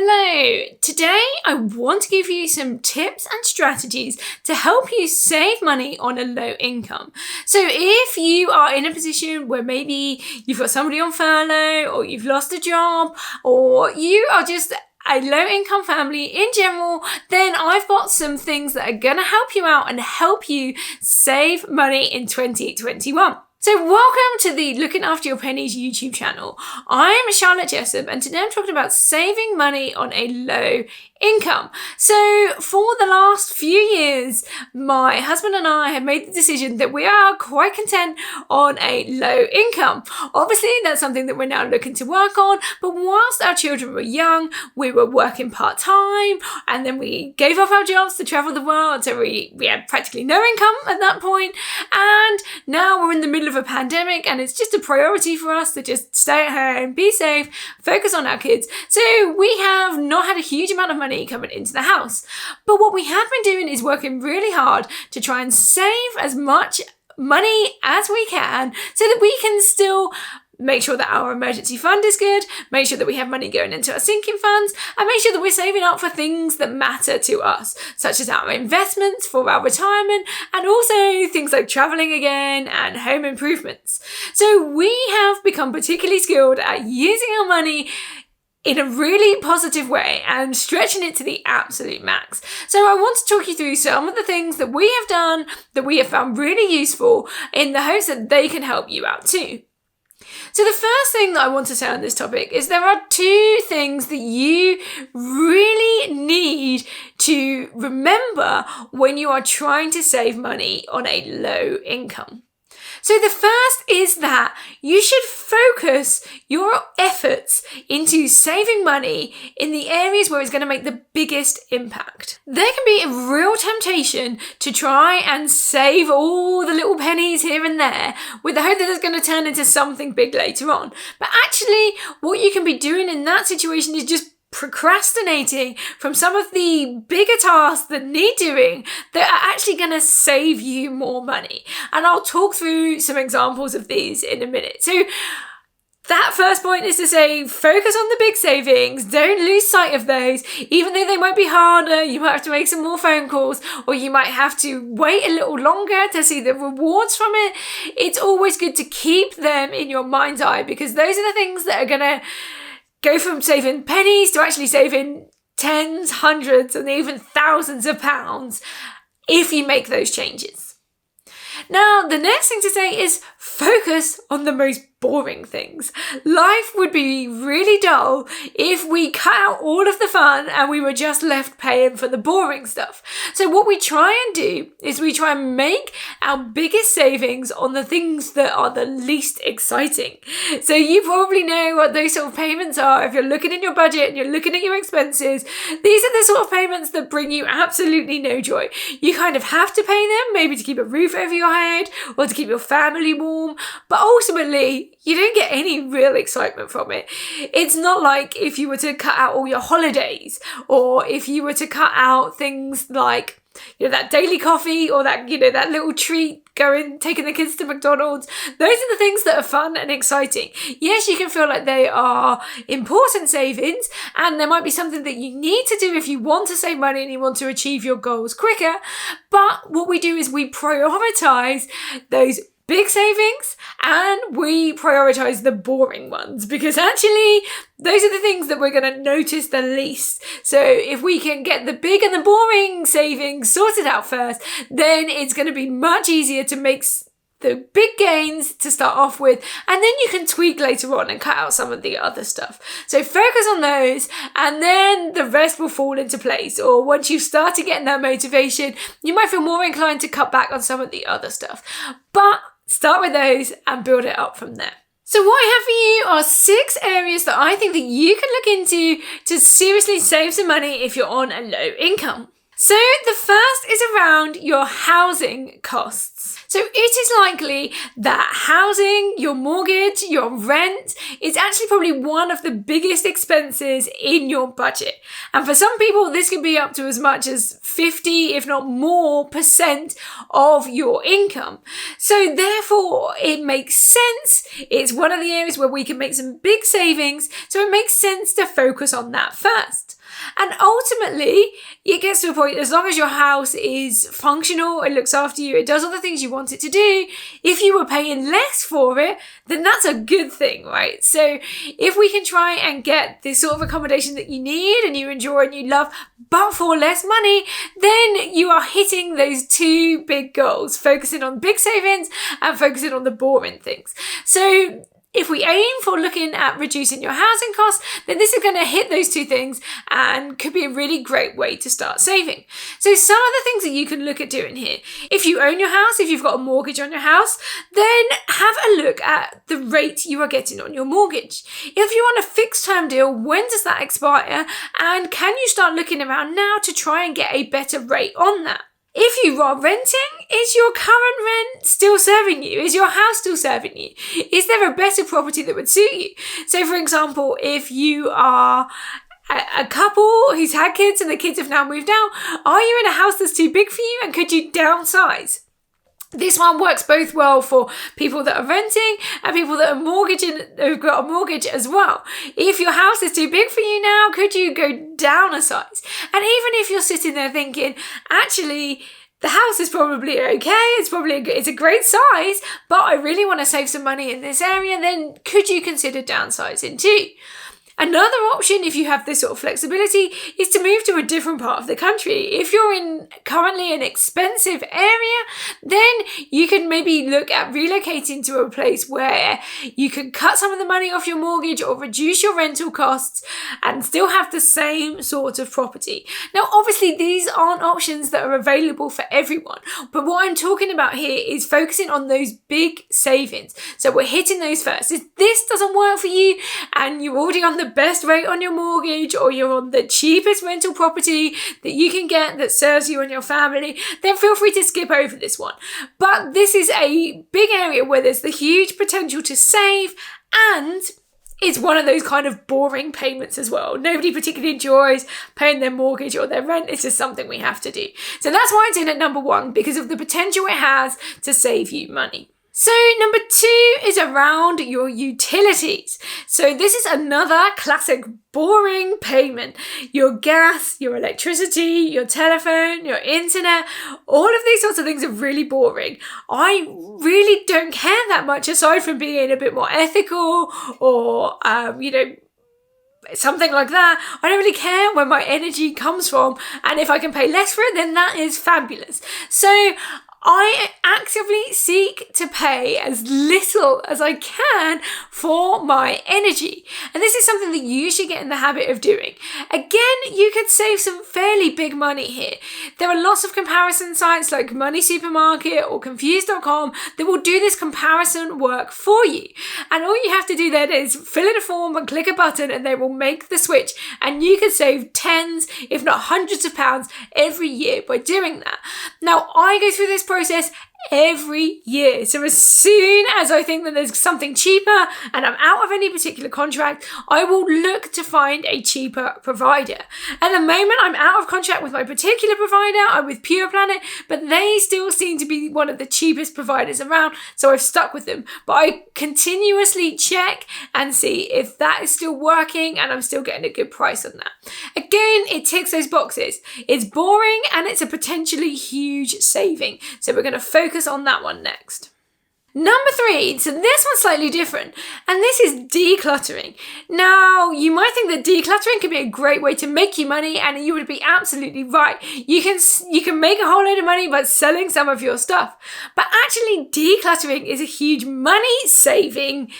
Hello! Today I want to give you some tips and strategies to help you save money on a low income. So if you are in a position where maybe you've got somebody on furlough or you've lost a job or you are just a low income family in general, then I've got some things that are going to help you out and help you save money in 2021. So welcome to the Looking After Your Pennies YouTube channel. I'm Charlotte Jessup and today I'm talking about saving money on a low income. So for the last few years, my husband and I have made the decision that we are quite content on a low income. Obviously, that's something that we're now looking to work on, but whilst our children were young, we were working part-time and then we gave up our jobs to travel the world, so we had practically no income at that point, and now we're in the middle of a pandemic and it's just a priority for us to just stay at home, be safe, focus on our kids. So we have not had a huge amount of money coming into the house. But what we have been doing is working really hard to try and save as much money as we can so that we can still make sure that our emergency fund is good, make sure that we have money going into our sinking funds, and make sure that we're saving up for things that matter to us, such as our investments for our retirement, and also things like traveling again and home improvements. So we have become particularly skilled at using our money in a really positive way and stretching it to the absolute max. So I want to talk you through some of the things that we have done that we have found really useful in the hopes that they can help you out too. So the first thing that I want to say on this topic is there are two things that you really need to remember when you are trying to save money on a low income. So the first is that you should focus your efforts into saving money in the areas where it's going to make the biggest impact. There can be a real temptation to try and save all the little pennies here and there with the hope that it's going to turn into something big later on. But actually, what you can be doing in that situation is just procrastinating from some of the bigger tasks that need doing that are actually going to save you more money. And I'll talk through some examples of these in a minute. So that first point is to say, focus on the big savings. Don't lose sight of those. Even though they might be harder, you might have to make some more phone calls, or you might have to wait a little longer to see the rewards from it. It's always good to keep them in your mind's eye because those are the things that are going to go from saving pennies to actually saving tens, hundreds, and even thousands of pounds if you make those changes. Now, the next thing to say is focus on the most boring things. Life would be really dull if we cut out all of the fun and we were just left paying for the boring stuff. So what we try and do is we try and make our biggest savings on the things that are the least exciting. So you probably know what those sort of payments are. If you're looking in your budget and you're looking at your expenses, these are the sort of payments that bring you absolutely no joy. You kind of have to pay them, maybe to keep a roof over your head or to keep your family warm, but ultimately you don't get any real excitement from it. It's not like if you were to cut out all your holidays or if you were to cut out things like, that daily coffee or that little treat taking the kids to McDonald's. Those are the things that are fun and exciting. Yes, you can feel like they are important savings and there might be something that you need to do if you want to save money and you want to achieve your goals quicker. But what we do is we prioritize those big savings and we prioritize the boring ones because actually those are the things that we're going to notice the least. So if we can get the big and the boring savings sorted out first, then it's going to be much easier to make the big gains to start off with, and then you can tweak later on and cut out some of the other stuff. So focus on those and then the rest will fall into place. Or once you've started getting that motivation, you might feel more inclined to cut back on some of the other stuff. But start with those and build it up from there. So what I have for you are 6 areas that I think that you can look into to seriously save some money if you're on a low income. So the first is around your housing costs. So it is likely that housing, your mortgage, your rent is actually probably one of the biggest expenses in your budget. And for some people, this can be up to as much as 50, if not more, % of your income. So therefore, it makes sense. It's one of the areas where we can make some big savings. So it makes sense to focus on that first. And ultimately, it gets to a point, as long as your house is functional, it looks after you, it does all the things you want it to do, if you were paying less for it, then that's a good thing, right? So if we can try and get this sort of accommodation that you need and you enjoy and you love, but for less money, then you are hitting those two big goals, focusing on big savings and focusing on the boring things. So if we aim for looking at reducing your housing costs, then this is going to hit those two things and could be a really great way to start saving. So some of the things that you can look at doing here, if you own your house, if you've got a mortgage on your house, then have a look at the rate you are getting on your mortgage. If you're on a fixed term deal, when does that expire? And can you start looking around now to try and get a better rate on that? If you are renting, is your current rent still serving you? Is your house still serving you? Is there a better property that would suit you? So for example, if you are a couple who's had kids and the kids have now moved out, are you in a house that's too big for you and could you downsize? This one works both well for people that are renting and people that are mortgaging, who've got a mortgage as well. If your house is too big for you now, could you go down a size? And even if you're sitting there thinking, actually, the house is probably okay, it's a great size, but I really want to save some money in this area, then could you consider downsizing too? Another option, if you have this sort of flexibility, is to move to a different part of the country. If you're in currently an expensive area, then you can maybe look at relocating to a place where you can cut some of the money off your mortgage or reduce your rental costs and still have the same sort of property. Now, obviously, these aren't options that are available for everyone, but what I'm talking about here is focusing on those big savings. So we're hitting those first. If this doesn't work for you and you're already on the best rate on your mortgage or you're on the cheapest rental property that you can get that serves you and your family, then feel free to skip over this one. But this is a big area where there's the huge potential to save, and it's one of those kind of boring payments as well. Nobody particularly enjoys paying their mortgage or their rent. It's just something we have to do. So that's why it's in at number 1, because of the potential it has to save you money. So number 2 is around your utilities. So this is another classic boring payment. Your gas, your electricity, your telephone, your internet, all of these sorts of things are really boring. I really don't care that much, aside from being a bit more ethical or, something like that. I don't really care where my energy comes from, and if I can pay less for it, then that is fabulous. So I actively seek to pay as little as I can for my energy. And this is something that you should get in the habit of doing. Again, you could save some fairly big money here. There are lots of comparison sites like Money Supermarket or Confused.com that will do this comparison work for you. And all you have to do then is fill in a form and click a button and they will make the switch. And you can save tens, if not hundreds of pounds every year by doing that. Now, I go through this process every year. So as soon as I think that there's something cheaper and I'm out of any particular contract, I will look to find a cheaper provider. At the moment, I'm out of contract with my particular provider. I'm with Pure Planet, but they still seem to be one of the cheapest providers around, so I've stuck with them. But I continuously check and see if that is still working and I'm still getting a good price on that. Again, it ticks those boxes. It's boring and it's a potentially huge saving. So we're going to focus on that one next. Number 3, so this one's slightly different, and this is decluttering. Now, you might think that decluttering can be a great way to make you money, and you would be absolutely right. You can make a whole load of money by selling some of your stuff, but actually decluttering is a huge money-saving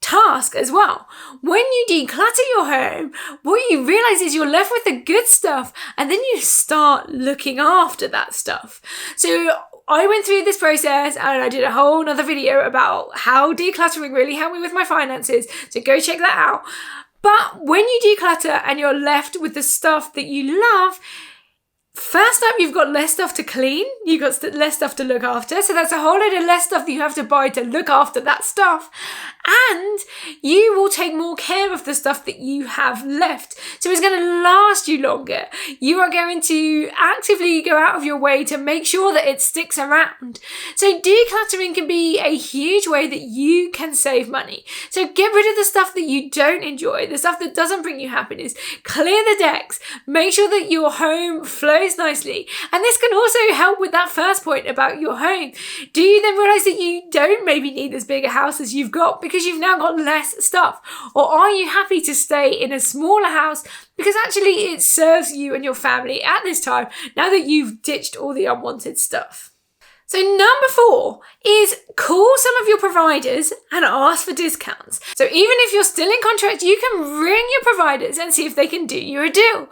task as well. When you declutter your home, what you realize is you're left with the good stuff, and then you start looking after that stuff. So I went through this process and I did a whole nother video about how decluttering really helped me with my finances, so go check that out. But when you declutter and you're left with the stuff that you love, First up, you've got less stuff to clean, you've got less stuff to look after, so that's a whole load of less stuff that you have to buy to look after that stuff, and you will take more care of the stuff that you have left, so it's going to last you longer. You are going to actively go out of your way to make sure that it sticks around. So decluttering can be a huge way that you can save money. So get rid of the stuff that you don't enjoy, the stuff that doesn't bring you happiness, clear the decks, make sure that your home flows nicely. And this can also help with that first point about your home. Do you then realize that you don't maybe need as big a house as you've got because you've now got less stuff? Or are you happy to stay in a smaller house because actually it serves you and your family at this time now that you've ditched all the unwanted stuff? So number 4 is call some of your providers and ask for discounts. So even if you're still in contract, you can ring your providers and see if they can do you a deal.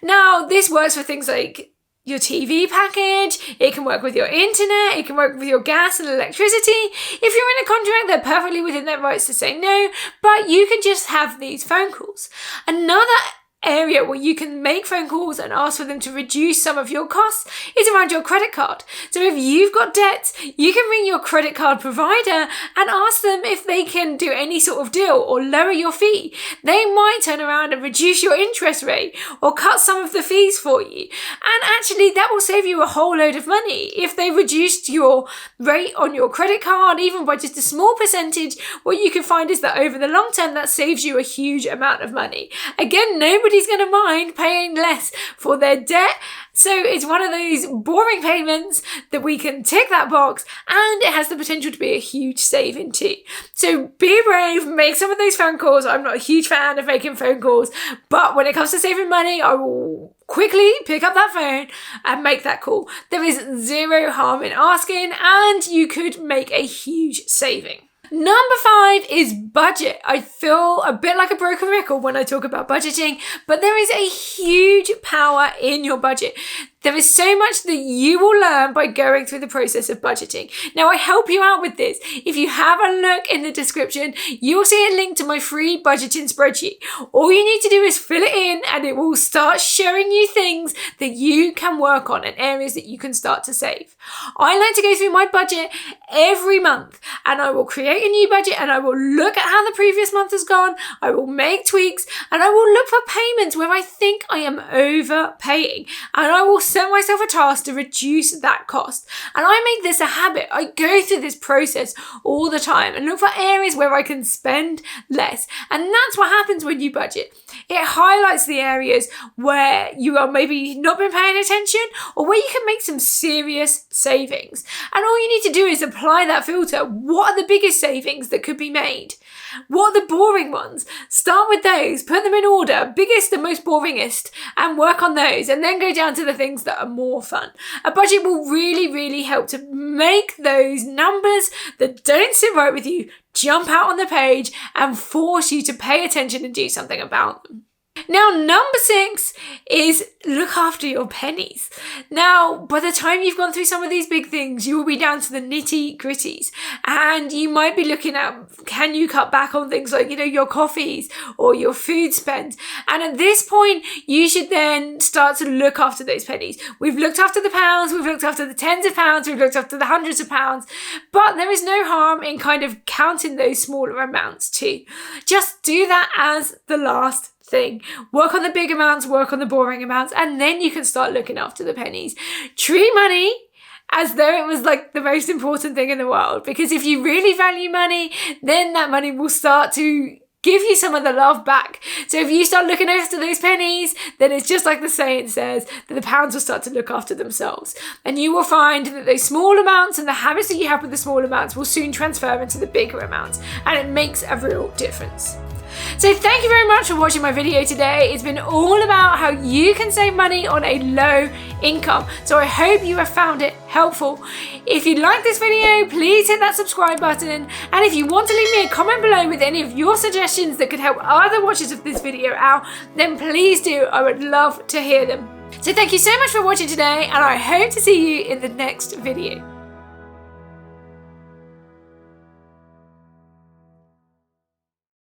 Now, this works for things like your TV package, it can work with your internet, it can work with your gas and electricity. If you're in a contract, they're perfectly within their rights to say no, but you can just have these phone calls. Another area where you can make phone calls and ask for them to reduce some of your costs is around your credit card. So if you've got debts, you can ring your credit card provider and ask them if they can do any sort of deal or lower your fee. They might turn around and reduce your interest rate or cut some of the fees for you. And actually that will save you a whole load of money. If they reduced your rate on your credit card, even by just a small percentage, what you can find is that over the long term, that saves you a huge amount of money. Again, nobody's going to mind paying less for their debt. So it's one of those boring payments that we can tick that box, and it has the potential to be a huge saving too. So be brave, make some of those phone calls. I'm not a huge fan of making phone calls, but when it comes to saving money, I will quickly pick up that phone and make that call. There is zero harm in asking, and you could make a huge saving. Number 5 is budget. I feel a bit like a broken record when I talk about budgeting, but there is a huge power in your budget. There is so much that you will learn by going through the process of budgeting. Now, I help you out with this. If you have a look in the description, you'll see a link to my free budgeting spreadsheet. All you need to do is fill it in and it will start showing you things that you can work on and areas that you can start to save. I like to go through my budget every month and I will create a new budget and I will look at how the previous month has gone. I will make tweaks and I will look for payments where I think I am overpaying, and I will set myself a task to reduce that cost. And I make this a habit. I go through this process all the time and look for areas where I can spend less. And that's what happens when you budget. It highlights the areas where you are maybe not been paying attention or where you can make some serious savings. And all you need to do is apply that filter. What are the biggest savings that could be made? What are the boring ones? Start with those, put them in order, biggest and most boringest, and work on those, and then go down to the things that are more fun. A budget will really, really help to make those numbers that don't sit right with you jump out on the page and force you to pay attention and do something about them. Now, number 6 is look after your pennies. Now, by the time you've gone through some of these big things, you will be down to the nitty gritties, and you might be looking at, can you cut back on things like, your coffees or your food spend? And at this point, you should then start to look after those pennies. We've looked after the pounds, we've looked after the tens of pounds, we've looked after the hundreds of pounds, but there is no harm in kind of counting those smaller amounts too. Just do that as the last thing. Work on the big amounts, work on the boring amounts, and then you can start looking after the pennies. Treat money as though it was like the most important thing in the world, because if you really value money, then that money will start to give you some of the love back. So if you start looking after those pennies, then it's just like the saying says, that the pounds will start to look after themselves. And you will find that those small amounts and the habits that you have with the small amounts will soon transfer into the bigger amounts, and it makes a real difference. So thank you very much for watching my video today. It's been all about how you can save money on a low income. So I hope you have found it helpful. If you like this video, please hit that subscribe button. And if you want to leave me a comment below with any of your suggestions that could help other watchers of this video out, then please do. I would love to hear them. So thank you so much for watching today, and I hope to see you in the next video.